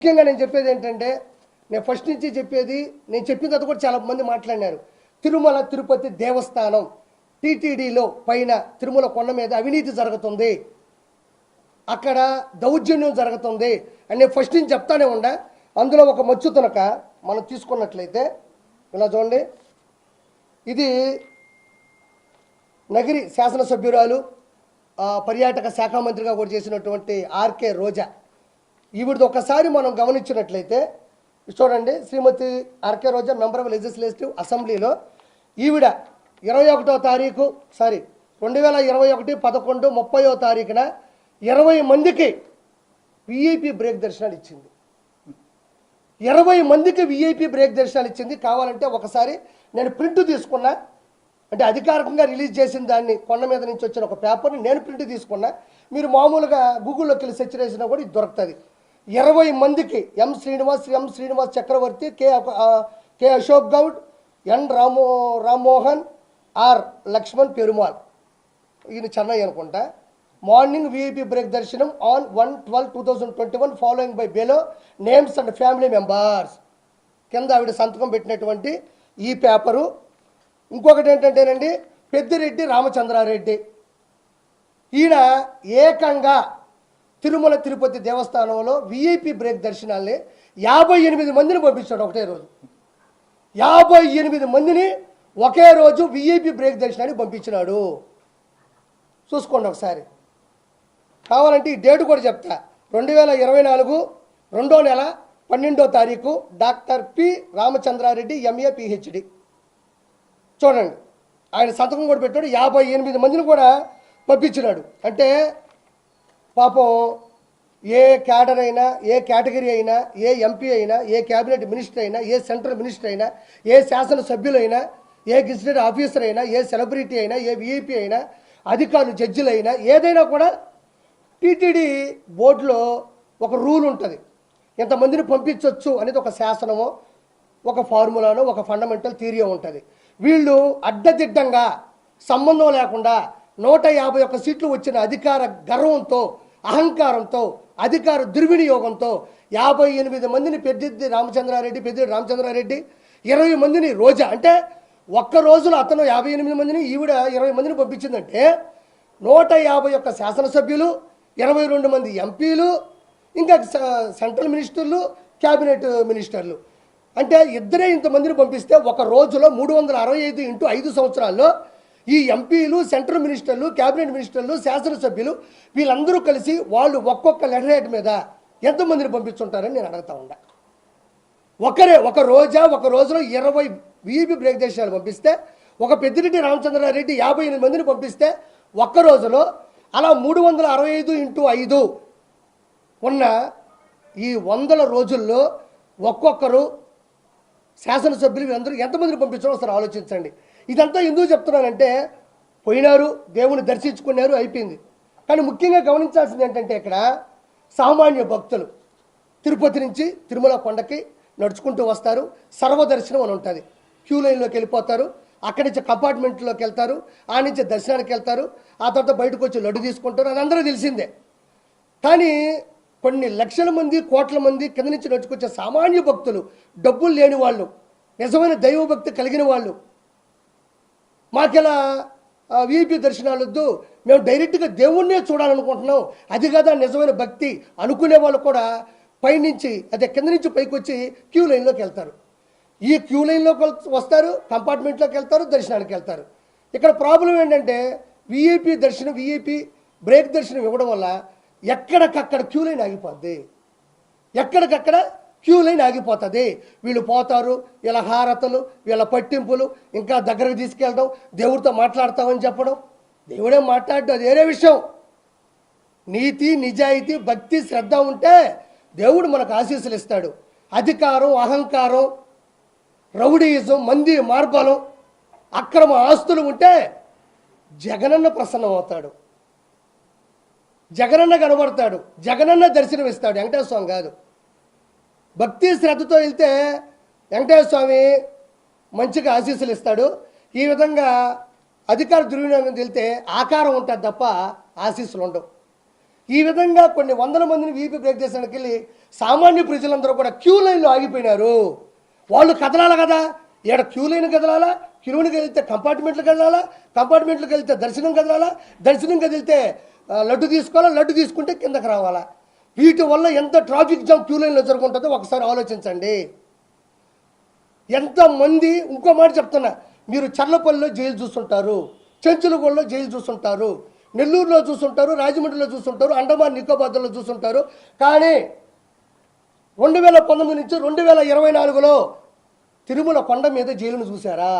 ముఖ్యంగా నేను చెప్పేది ఏంటంటే, నేను ఫస్ట్ నుంచి చెప్పేది, నేను చెప్పిన తర్వాత కూడా చాలా మంది మాట్లాడినారు. తిరుమల తిరుపతి దేవస్థానం టీటీడీలో పైన తిరుమల కొండ మీద అవినీతి జరుగుతుంది, అక్కడ దౌర్జన్యం జరుగుతుంది అని నేను ఫస్ట్ నుంచి చెప్తానే ఉండా. అందులో ఒక మచ్చు తునక మనం తీసుకున్నట్లయితే ఇలా చూడండి, ఇది నగిరి శాసనసభ్యురాలు పర్యాటక శాఖ మంత్రిగా కూడా చేసినటువంటి ఆర్కే రోజా. ఈవిడిది ఒకసారి మనం గమనించినట్లయితే చూడండి, Shrimati R K Roja member of legislative అసెంబ్లీలో ఈవిడ 21వ తారీఖు 2021 11/30వ తారీఖున 20 మందికి విఐపి బ్రేక్ దర్శనాలు ఇచ్చింది. 20 మందికి విఐపి బ్రేక్ దర్శనాలు ఇచ్చింది. కావాలంటే ఒకసారి నేను ప్రింట్ తీసుకున్నా, అంటే అధికారికంగా రిలీజ్ చేసిన దాన్ని, కొండ మీద నుంచి వచ్చిన ఒక పేపర్ని నేను ప్రింట్ తీసుకున్నా. మీరు మామూలుగా గూగుల్లోకి వెళ్ళి సెర్చ్ చేసినా కూడా ఇది దొరుకుతుంది. 20 మందికి M Srinivas Chakravarthi, K Ashok Goud, N Rammohan, R Lakshman Perumal, ఈయన చెన్నై అనుకుంటా. మార్నింగ్ విఐపి బ్రేక్ దర్శనం on 1/12/2021 following by below names and family members. కింద ఆవిడ సంతకం పెట్టినటువంటి ఈ పేపరు. ఇంకొకటి ఏంటంటేనండి, పెద్దిరెడ్డి రామచంద్రారెడ్డి, ఈయన ఏకంగా తిరుమల తిరుపతి దేవస్థానంలో విఐపి బ్రేక్ దర్శనాల్ని 58 మందిని పంపించాడు ఒకటే రోజు. 58 మందిని ఒకే రోజు విఐపి బ్రేక్ దర్శనానికి పంపించినాడు. చూసుకోండి ఒకసారి, కావాలంటే ఈ డేటు కూడా చెప్తా. 2024 2వ నెల 12వ తారీఖు doctor P Ramachandra Reddy MA PhD. చూడండి, ఆయన సంతకం కూడా పెట్టాడు. 58 మందిని కూడా పంపించినాడు. అంటే పాపం ఏ క్యాడర్ అయినా, ఏ కేటగిరీ అయినా, ఏ ఎంపీ అయినా, ఏ క్యాబినెట్ మినిస్టర్ అయినా, ఏ సెంట్రల్ మినిస్టర్ అయినా, ఏ శాసనసభ్యులైనా, ఏ గెజిటెడ్ ఆఫీసర్ అయినా, ఏ సెలబ్రిటీ అయినా, ఏ విఐపి అయినా, అధికారులు జడ్జిలైనా, ఏదైనా కూడా టీటీడీ బోర్డులో ఒక రూల్ ఉంటుంది. ఎంతమందిని పంపించవచ్చు అనేది ఒక శాసనమో, ఒక ఫార్ములానో, ఒక ఫండమెంటల్ థియరీ ఉంటుంది. వీళ్ళు అడ్డదిడ్డంగా సంబంధం లేకుండా 151 సీట్లు వచ్చిన అధికార గర్వంతో, అహంకారంతో, అధికార దుర్వినియోగంతో 58 మందిని పెద్దిరెడ్డి రామచంద్రారెడ్డి, 20 మందిని రోజా, అంటే ఒక్క రోజులో అతను 58 మందిని, ఈవిడ 20 మందిని పంపించిందంటే 151 శాసనసభ్యులు, 22 మంది ఎంపీలు, ఇంకా సెంట్రల్ మినిస్టర్లు, క్యాబినెట్ మినిస్టర్లు, అంటే ఇద్దరే ఇంతమందిని పంపిస్తే ఒక రోజులో 365 ఇంటూ 5 సంవత్సరాల్లో ఈ ఎంపీలు, సెంట్రల్ మినిస్టర్లు, క్యాబినెట్ మినిస్టర్లు, శాసనసభ్యులు వీళ్ళందరూ కలిసి వాళ్ళు ఒక్కొక్క లెటర్ హెడ్ మీద ఎంతమందిని పంపించుంటారని నేను అడుగుతా ఉన్నా. ఒక రోజులో 20 విఐపి బ్రేక్ దర్శనాలు పంపిస్తే, ఒక పెద్దిరెడ్డి రామచంద్రారెడ్డి 58 మందిని పంపిస్తే ఒక్క రోజులో అలా 365 ఇంటూ 5 ఉన్న ఈ 100 రోజుల్లో ఒక్కొక్కరు శాసనసభ్యులు వీళ్ళందరూ ఎంతమందిని పంపించారో ఒకసారి ఆలోచించండి. ఇదంతా ఎందుకు చెప్తున్నానంటే, పోయినారు, దేవుని దర్శించుకున్నారు, అయిపోయింది. కానీ ముఖ్యంగా గమనించాల్సింది ఏంటంటే, ఇక్కడ సామాన్య భక్తులు తిరుపతి నుంచి తిరుమల కొండకి నడుచుకుంటూ వస్తారు. సర్వదర్శనం అని ఉంటుంది. క్యూ లైన్లోకి వెళ్ళిపోతారు, అక్కడి నుంచి కంపార్ట్మెంట్లోకి వెళ్తారు, ఆ నుంచి దర్శనానికి వెళ్తారు, ఆ తర్వాత బయటకు వచ్చి లడ్డు తీసుకుంటారు. అది అందరూ తెలిసిందే. కానీ కొన్ని లక్షల మంది, కోట్ల మంది కింద నుంచి నడుచుకొచ్చే సామాన్య భక్తులు, డబ్బులు లేని వాళ్ళు, నిజమైన దైవభక్తి కలిగిన వాళ్ళు, మాకెలా విఐపి దర్శనాలు వద్దు, మేము డైరెక్ట్గా దేవుణ్ణే చూడాలనుకుంటున్నాం, అది కదా నిజమైన భక్తి అనుకునే వాళ్ళు కూడా పైనుంచి, అదే కింద నుంచి పైకి వచ్చి క్యూ లైన్లోకి వెళ్తారు. ఈ క్యూ లైన్లోకి వస్తారు, కంపార్ట్మెంట్లోకి వెళ్తారు, దర్శనానికి వెళ్తారు. ఇక్కడ ప్రాబ్లం ఏంటంటే, విఐపి బ్రేక్ దర్శనం ఇవ్వడం వల్ల ఎక్కడికక్కడ క్యూ లైన్ ఆగిపోతుంది. వీళ్ళు పోతారు, వీళ్ళ హారతలు, వీళ్ళ పట్టింపులు, ఇంకా దగ్గరకు తీసుకెళ్ళడం, దేవుడితో మాట్లాడతామని చెప్పడం. దేవుడే మాట్లాడడం అది వేరే విషయం. నీతి, నిజాయితీ, భక్తి, శ్రద్ధ ఉంటే దేవుడు మనకు ఆశీస్సులు ఇస్తాడు. అధికారం, అహంకారం, రౌడీయిజం, మంది మార్బలం, అక్రమ ఆస్తులు ఉంటే జగనన్న ప్రసన్నం అవుతాడు, జగనన్న కనబడతాడు, జగనన్న దర్శనం ఇస్తాడు. వెంకటేశ్వర స్వామి కాదు. భక్తి శ్రద్ధతో వెళ్తే వెంకటేశ్వర స్వామి మంచిగా ఆశీస్సులు ఇస్తాడు. ఈ విధంగా అధికార దుర్వినియోగం వెళ్తే ఆకారం ఉంటుంది తప్ప ఆశీస్సులు ఉండవు. ఈ విధంగా కొన్ని వందల మందిని వీపీ బ్రేక్ చేసడానికి వెళ్ళి సామాన్య ప్రజలందరూ కూడా క్యూ లైన్లో ఆగిపోయినారు. వాళ్ళు కదలాలి కదా, ఇక్కడ క్యూ లైన్ కదలాలా, క్యూలోకి వెళ్తే కంపార్ట్మెంట్లకు కదలాలా, కంపార్ట్మెంట్లకు వెళ్తే దర్శనం కదలాలా, దర్శనం కదిలితే లడ్డు తీసుకోవాలా, లడ్డు తీసుకుంటే కిందకి రావాలా. వీటి వల్ల ఎంత ట్రాఫిక్ జామ్ క్యూ లైన్లో జరుగుతుంటుందో ఒకసారి ఆలోచించండి. ఎంతమంది, ఇంకో మాట చెప్తున్నా, మీరు చర్లపల్లిలో జైలు చూస్తుంటారు, చెంచులగూడలో జైలు చూస్తుంటారు, నెల్లూరులో చూస్తుంటారు, రాజమండ్రిలో చూస్తుంటారు, అండమాన్ నికోబార్లో చూస్తుంటారు. కానీ 2019 నుంచి 2024లో తిరుమల కొండ మీద జైలును చూశారా?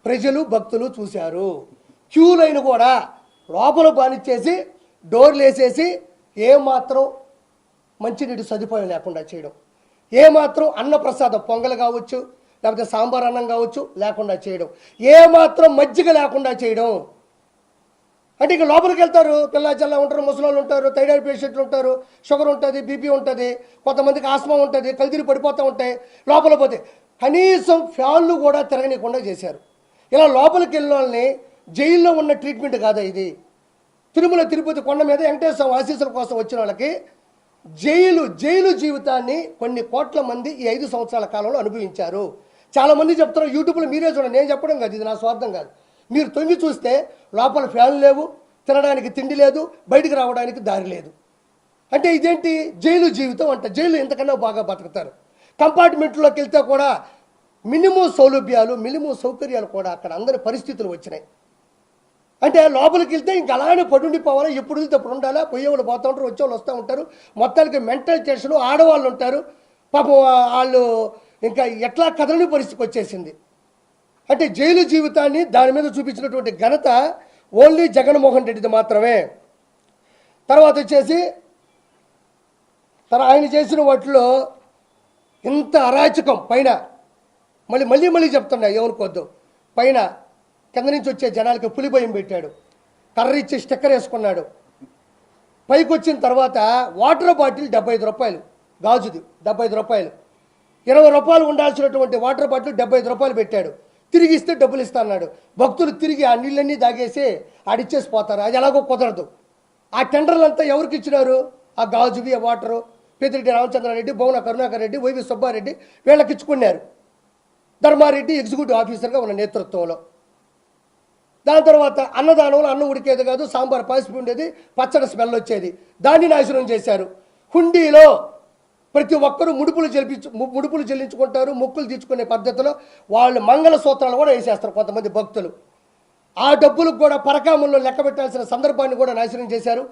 ప్రజలు భక్తులు చూశారు. క్యూ లైన్ కూడా లోపల బానిచ్చేసి డోర్లు వేసేసి ఏమాత్రం మంచినీటి సదుపాయం లేకుండా చేయడం, ఏమాత్రం అన్నప్రసాదం పొంగల్ కావచ్చు, లేకపోతే సాంబార్ అన్నం కావచ్చు లేకుండా చేయడం, ఏమాత్రం మజ్జిగ లేకుండా చేయడం. అంటే ఇక లోపలికి వెళ్తారు, పిల్ల చల్ల ఉంటారు, ముసలాళ్ళు ఉంటారు, థైరాయిడ్ పేషెంట్లు ఉంటారు, షుగర్ ఉంటుంది, బీపీ ఉంటుంది, కొంతమందికి ఆస్మా ఉంటుంది, కల్తీలు పడిపోతూ ఉంటాయి. లోపల పోతే కనీసం ఫ్యాన్లు కూడా తిరగనీయకుండా చేశారు. ఇలా లోపలికి వెళ్ళిన వాళ్ళని జైల్లో ఉన్న ట్రీట్మెంట్ కాదా ఇది? తిరుమల తిరుపతి కొండ మీద వెంకటేశ్వర ఆశీస్సుల కోసం వచ్చిన వాళ్ళకి జైలు జీవితాన్ని కొన్ని కోట్ల మంది ఈ 5 సంవత్సరాల కాలంలో అనుభవించారు. చాలామంది చెప్తున్నారు, యూట్యూబ్లో మీరే చూడండి, నేను చెప్పడం కాదు, ఇది నా స్వార్థం కాదు. మీరు తొంగి చూస్తే లోపల ఫ్యాన్లు లేవు, తినడానికి తిండి లేదు, బయటికి రావడానికి దారి లేదు. అంటే ఇదేంటి జైలు జీవితం అంట. జైలు ఎంతకన్నా బాగా బతుకుతారు. కంపార్ట్మెంట్లోకి వెళ్తే కూడా మినిమం సౌలభ్యాలు, మినిమం సౌకర్యాలు కూడా అక్కడ అందరి పరిస్థితులు వచ్చినాయి. అంటే లోపలికి వెళ్తే ఇంక అలానే పడుండిపోవాలి, ఎప్పుడు వెళ్తే అప్పుడు ఉండాలా, పోయేవాళ్ళు పోతూ ఉంటారు, వచ్చేవాళ్ళు వస్తూ ఉంటారు. మొత్తానికి మెంటల్ టెన్షన్, ఆడవాళ్ళు ఉంటారు పాపం, వాళ్ళు ఇంకా ఎట్లా కదలని పరిస్థితికి వచ్చేసింది. అంటే జైలు జీవితాన్ని దాని మీద చూపించినటువంటి ఘనత ఓన్లీ జగన్మోహన్ రెడ్డిది మాత్రమే. తర్వాత వచ్చేసి ఆయన చేసిన వాటిలో ఇంత అరాచకం పైన మళ్ళీ చెప్తున్నా, ఏమనుకోద్దు, పైన కింద నుంచి వచ్చే జనాలకి పులి భయం పెట్టాడు, కర్ర ఇచ్చి స్టిక్కర్ వేసుకున్నాడు. పైకి వచ్చిన తర్వాత వాటర్ బాటిల్ 75 రూపాయలు, గాజుది 75 రూపాయలు, 20 రూపాయలు ఉండాల్సినటువంటి వాటర్ బాటిల్ 75 రూపాయలు పెట్టాడు. తిరిగి ఇస్తే డబ్బులు ఇస్తా అన్నాడు. భక్తులు తిరిగి ఆ నీళ్ళన్నీ దాగేసి ఆడిచ్చేసి పోతారు. అది ఎలాగో కుదరదు. ఆ టెండర్లంతా ఎవరికి ఇచ్చినారు? ఆ గాజువి, ఆ వాటరు పెద్దిరెడ్డి రామచంద్రారెడ్డి, భువన కరుణాకర్ రెడ్డి, వైవి సుబ్బారెడ్డి వీళ్ళకి ఇచ్చుకున్నారు. ధర్మారెడ్డి ఎగ్జిక్యూటివ్ ఆఫీసర్గా ఉన్న నేతృత్వంలో. దాని తర్వాత అన్నదానంలో అన్నం ఉడికేది కాదు, సాంబార్ పాసిపి ఉండేది, పచ్చడి స్మెల్ వచ్చేది, దాన్ని నాశనం చేశారు. హుండీలో ప్రతి ఒక్కరూ ముడుపులు చెల్లించుకుంటారు, మొక్కులు తీర్చుకునే పద్ధతిలో వాళ్ళు మంగళసూత్రాలు కూడా వేసేస్తారు కొంతమంది భక్తులు. ఆ డబ్బులకు కూడా పరకామంలో లెక్క పెట్టాల్సిన సందర్భాన్ని కూడా నాశనం చేశారు.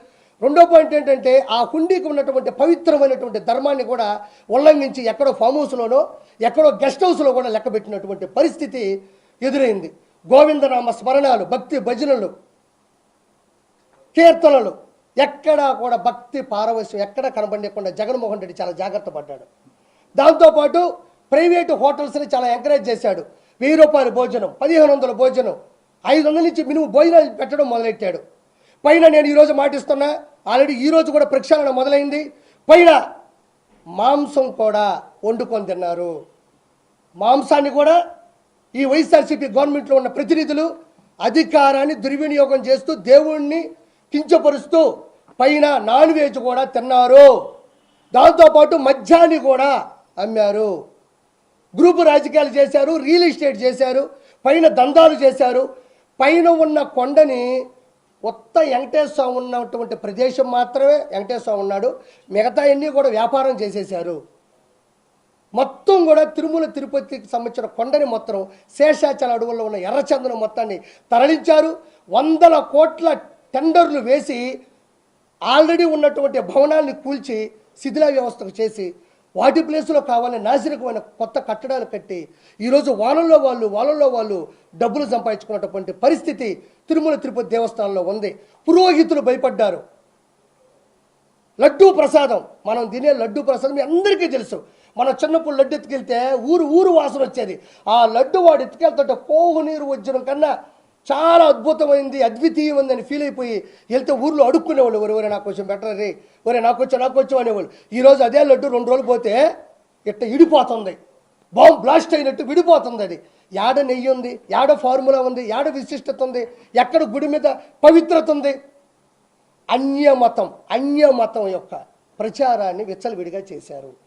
రెండో పాయింట్ ఏంటంటే, ఆ హుండీకి ఉన్నటువంటి పవిత్రమైనటువంటి ధర్మాన్ని కూడా ఉల్లంఘించి ఎక్కడో ఫామ్ హౌస్లోనో ఎక్కడో గెస్ట్ హౌస్లో కూడా లెక్క పెట్టినటువంటి పరిస్థితి ఎదురైంది. గోవిందనామ స్మరణాలు, భక్తి భజనలు, కీర్తనలు, ఎక్కడా కూడా భక్తి పారవశ్యం ఎక్కడా కనబడకుండా జగన్మోహన్ రెడ్డి చాలా జాగ్రత్త పడ్డాడు. దాంతోపాటు ప్రైవేటు హోటల్స్ని చాలా ఎంకరేజ్ చేశాడు. 1000 రూపాయల భోజనం, 1500 భోజనం, 500 నుంచి మినిమం భోజనాలు పెట్టడం మొదలెట్టాడు. పైన నేను ఈరోజు మాటిస్తున్నా, ఆల్రెడీ ఈరోజు కూడా ప్రక్షాళన మొదలైంది. పైన మాంసం కూడా వండుకొని తిన్నారు. మాంసాన్ని కూడా ఈ వైఎస్ఆర్సీపీ గవర్నమెంట్లో ఉన్న ప్రతినిధులు అధికారాన్ని దుర్వినియోగం చేస్తూ దేవుణ్ణి కించపరుస్తూ పైన నాన్ వెజ్ కూడా తిన్నారు. దాంతోపాటు మద్యాన్ని కూడా అమ్మారు. గ్రూపు రాజకీయాలు చేశారు, రియల్ ఎస్టేట్ చేశారు, పైన దందాలు చేశారు. పైన ఉన్న కొండని కొత్త వెంకటేశ్వర ఉన్నటువంటి ప్రదేశం మాత్రమే వెంకటేశ్వర ఉన్నాడు, మిగతా అన్నీ కూడా వ్యాపారం చేసేశారు. మొత్తం కూడా తిరుమల తిరుపతికి సంబంధించిన కొండని మొత్తం శేషాచల అడవుల్లో ఉన్న ఎర్రచందనం మొత్తాన్ని తరలించారు. 100 కోట్ల టెండర్లు వేసి ఆల్రెడీ ఉన్నటువంటి భవనాల్ని కూల్చి శిథిల వ్యవస్థకు చేసి వాటి ప్లేసులో కావాలని నాసిరకమైన కొత్త కట్టడాలు కట్టి ఈరోజు వాళ్ళల్లో వాళ్ళు డబ్బులు సంపాదించుకున్నటువంటి పరిస్థితి తిరుమల తిరుపతి దేవస్థానంలో ఉంది. పురోహితులు భయపడ్డారు. లడ్డూ ప్రసాదం, మనం తినే లడ్డూ ప్రసాదం మీ అందరికీ తెలుసు. మనం చిన్నప్పుడు లడ్డు ఎత్తుకెళ్తే ఊరు వాసన వచ్చేది. ఆ లడ్డు వాడు ఎత్తుకెళ్తుంటే కోహు నీరు వచ్చిన కన్నా చాలా అద్భుతమైంది, అద్వితీయమైందని ఫీల్ అయిపోయి వెళ్తే ఊర్లో అడుక్కునేవాళ్ళు, ఒరే నాకు కొంచెం బెటర్ రే, ఒరే నాకు వచ్చి అనేవాళ్ళు. ఈరోజు అదే లడ్డు 2 రోజులు పోతే ఇట్ట ఇడిపోతుంది, బాంబ్ బ్లాస్ట్ అయినట్టు విడిపోతుంది. అది యాడ నెయ్యి ఉంది, యాడ ఫార్ములా ఉంది, యాడ విశిష్టత ఉంది, ఎక్కడ గుడి మీద పవిత్రత ఉంది. అన్యమతం యొక్క ప్రచారాన్ని విచ్చలవిడిగా చేశారు.